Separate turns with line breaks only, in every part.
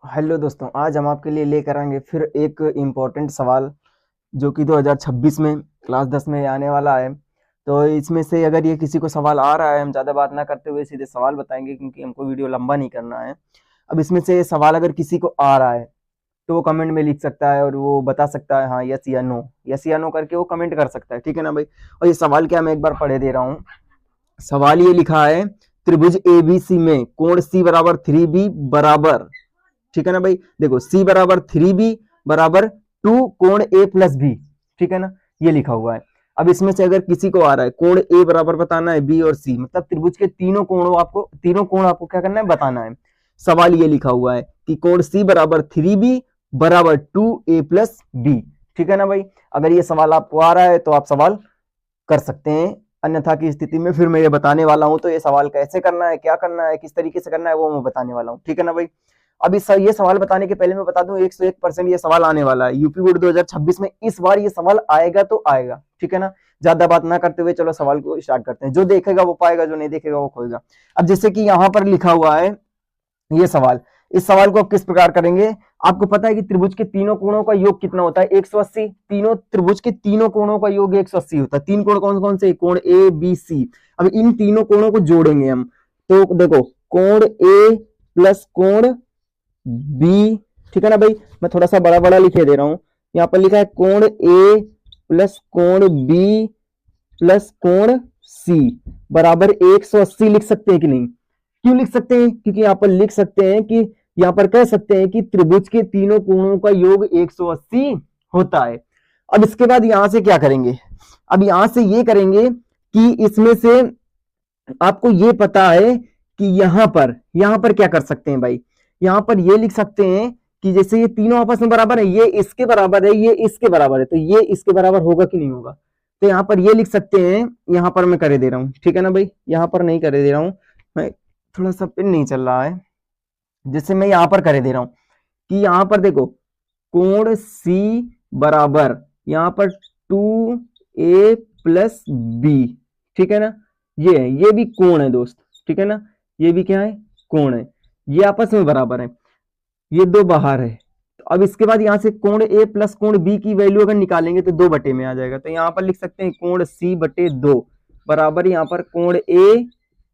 Hello दोस्तों, आज हम आपके लिए लेकर आएंगे फिर एक इम्पोर्टेंट सवाल जो कि 2026 में क्लास 10 में आने वाला है। तो इसमें से अगर ये किसी को सवाल आ रहा है, हम ज़्यादा बात ना करते हुए सीधे सवाल बताएंगे क्योंकि हमको वीडियो लंबा नहीं करना है। अब इसमें से सवाल अगर किसी को आ रहा है तो वो कमेंट में लिख सकता है और वो बता सकता है हाँ यस या नो करके वो कमेंट कर सकता है, ठीक है ना भाई। और ये सवाल क्या, मैं एक बार पढ़े दे रहा हूँ। सवाल ये लिखा है, त्रिभुज एबीसी में कोण सी बराबर 3b बराबर, ठीक है ना भाई। देखो सी बराबर 3b बराबर 2 कोण ए प्लस बी, ठीक है ना, ये लिखा हुआ है। अब इसमें से अगर किसी को आ रहा है कोण ए बराबर बताना है बी और सी, मतलब त्रिभुज के तीनों कोण आपको क्या करना है, बताना है। सवाल ये लिखा हुआ है कि कोण सी बराबर 3b बराबर 2a प्लस बी, ठीक है ना भाई। अगर ये सवाल आपको आ रहा है तो आप सवाल कर सकते हैं, अन्यथा की स्थिति में फिर मैं ये बताने वाला हूं। तो ये सवाल कैसे करना है, क्या करना है, किस तरीके से करना है वो मैं बताने वाला हूं, ठीक है ना भाई। अब ये सवाल बताने के पहले मैं बता दूं 101% ये सवाल आने वाला है यूपी बोर्ड 2026 में। इस बार ये सवाल आएगा तो आएगा, ठीक है ना। ज्यादा बात ना करते हुए चलो सवाल को स्टार्ट करते हैं। जो देखेगा वो पाएगा, जो नहीं देखेगा वो खोएगा। अब जैसे कि यहाँ पर लिखा हुआ है ये सवाल, इस सवाल को आप किस प्रकार करेंगे। आपको पता है कि त्रिभुज के तीनों कोणों का योग कितना होता है, 180। तीनों त्रिभुज के तीनों कोणों का योग 180 होता है। तीन कोण कौन कौन से, कोण ए बी सी। अब इन तीनों कोणों को जोड़ेंगे हम, तो देखो कोण ए प्लस कोण बी, ठीक है ना भाई। मैं थोड़ा सा बड़ा बड़ा लिखे दे रहा हूं, यहां पर लिखा है कोण ए प्लस कोण बी प्लस कोण सी बराबर 180 लिख सकते हैं कि नहीं। क्यों लिख सकते हैं, क्योंकि यहां पर लिख सकते हैं कि यहां पर कह सकते हैं कि त्रिभुज के तीनों कोणों का योग 180 होता है। अब इसके बाद यहां से क्या करेंगे, अब यहां से ये करेंगे कि इसमें से आपको ये पता है कि यहां पर क्या कर सकते हैं भाई। यहां पर ये लिख सकते हैं कि जैसे ये तीनों आपस में बराबर है, ये इसके बराबर है, ये इसके बराबर है, तो ये इसके बराबर होगा कि नहीं होगा। तो यहां पर ये लिख सकते हैं, यहां पर मैं करे दे रहा हूं, ठीक है ना भाई। यहां पर नहीं करे दे रहा हूं मैं, थोड़ा सा पिन नहीं चल रहा है, जिससे मैं यहां पर करे दे रहा हूं कि यहां पर देखो कोण सी बराबर यहां पर 2a प्लस बी, ठीक है ना। ये भी कोण है दोस्त, ठीक है ना। ये भी क्या है, कोण है। ये आपस में बराबर है, ये दो बाहर है। तो अब इसके बाद यहां से कोण ए प्लस कोण बी की वैल्यू अगर निकालेंगे तो 2 बटे में आ जाएगा। तो यहां पर लिख सकते हैं कोण सी बटे 2 बराबर यहां पर कोण ए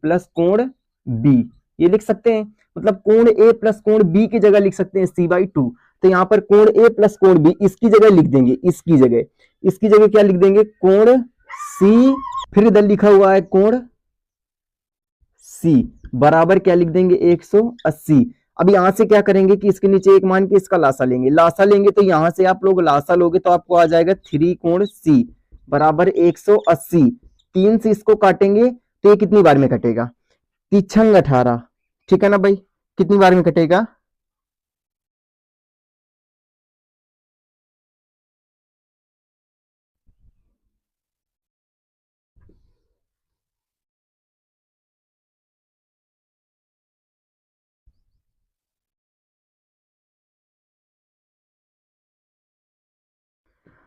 प्लस कोण बी, ये लिख सकते हैं। मतलब कोण ए प्लस कोण बी की जगह लिख सकते हैं c/2। तो यहां पर कोण ए प्लस कोण बी इसकी जगह लिख देंगे, इसकी जगह क्या लिख देंगे, कोण सी, फिर इधर लिखा हुआ है कोण सी बराबर क्या लिख देंगे, 180। अब यहां से क्या करेंगे कि इसके नीचे एक मान के इसका लासा लेंगे तो यहां से आप लोग लासा लोगे तो आपको आ जाएगा 3 कोण सी बराबर 180। 3 से इसको काटेंगे तो ये कितनी बार में कटेगा, 3×18, ठीक है ना भाई। कितनी बार में कटेगा,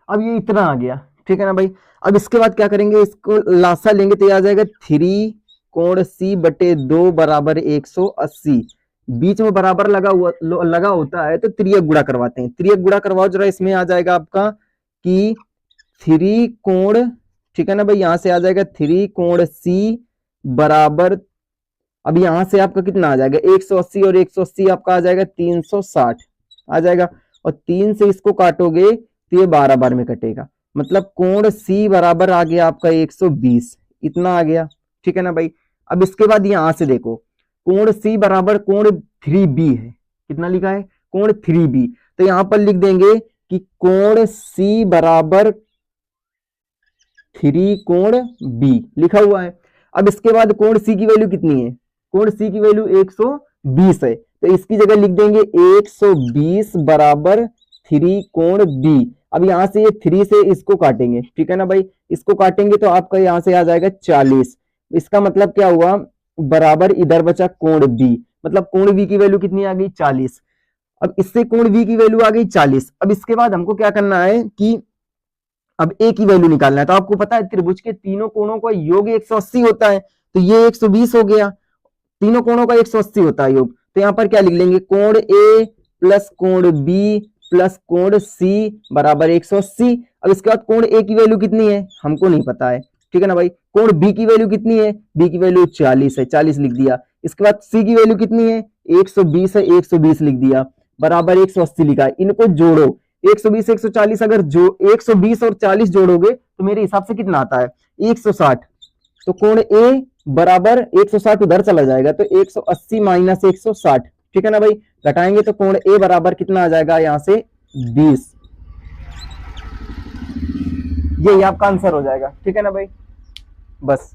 अब ये इतना आ गया, ठीक है ना भाई। अब इसके बाद क्या करेंगे, इसको लासा लेंगे तो ये आ जाएगा 3 कोण सी बटे 2 बराबर 180। बीच में बराबर लगा होता है तो त्रियक गुणा करवाते हैं, त्रियक गुणा करवाओ जरा। इसमें आ जाएगा आपका कि 3 कोण, ठीक है ना भाई, यहां से आ जाएगा 3 कोण सी बराबर, अब यहां से आपका कितना आ जाएगा 180 और 180 आपका आ जाएगा 360 आ जाएगा। और 3 से इसको काटोगे तो ये 12 बार में कटेगा। मतलब कोण सी बराबर आ गया आपका 120, इतना आ गया, ठीक है ना भाई। अब इसके बाद यहां से देखो कोण सी बराबर कोण 3b है, कितना लिखा है, कोण 3b। तो यहां पर लिख देंगे कि कोण सी बराबर 3 कोण b लिखा हुआ है। अब इसके बाद कोण सी की वैल्यू कितनी है, कोण सी की वैल्यू 120 है, तो इसकी जगह लिख देंगे 120 बराबर 3 कोण बी। अब यहां से ये 3 से इसको काटेंगे, ठीक है ना भाई, इसको काटेंगे तो आपका यहां से आ जाएगा 40। इसका मतलब क्या हुआ, बराबर इधर बचा कोण बी, मतलब कोण बी की वैल्यू कितनी आ गई, 40। अब इससे कोण बी की वैल्यू आ गई 40। अब इसके बाद हमको क्या करना है कि अब ए की वैल्यू निकालना है। तो आपको पता है त्रिभुज के तीनों कोणों का योग 180 होता है, तो ये 120 हो गया। तीनों कोणों का 180 होता है योग, तो यहां पर क्या लिख लेंगे, कोण ए प्लस कोण बी प्लस कोण सी बराबर 180। अब इसके बाद कोण ए की वैल्यू कितनी है हमको नहीं पता है, ठीक है ना भाई। कोण बी की वैल्यू कितनी है, बी की वैल्यू 40 है, 40 लिख दिया। इसके बाद सी की वैल्यू कितनी है 120 है, 120 लिख दिया, बराबर 180 लिखा है। इनको जोड़ो, 120 140, अगर जो 120 और 40 जोड़ोगे तो मेरे हिसाब से कितना आता है 160। तो कोण ए बराबर 160 उधर चला जाएगा, तो 180 माइनस 160, ठीक है ना भाई। घटाएंगे तो कोण ए बराबर कितना आ जाएगा यहां से 20। ये आपका आंसर हो जाएगा, ठीक है ना भाई। बस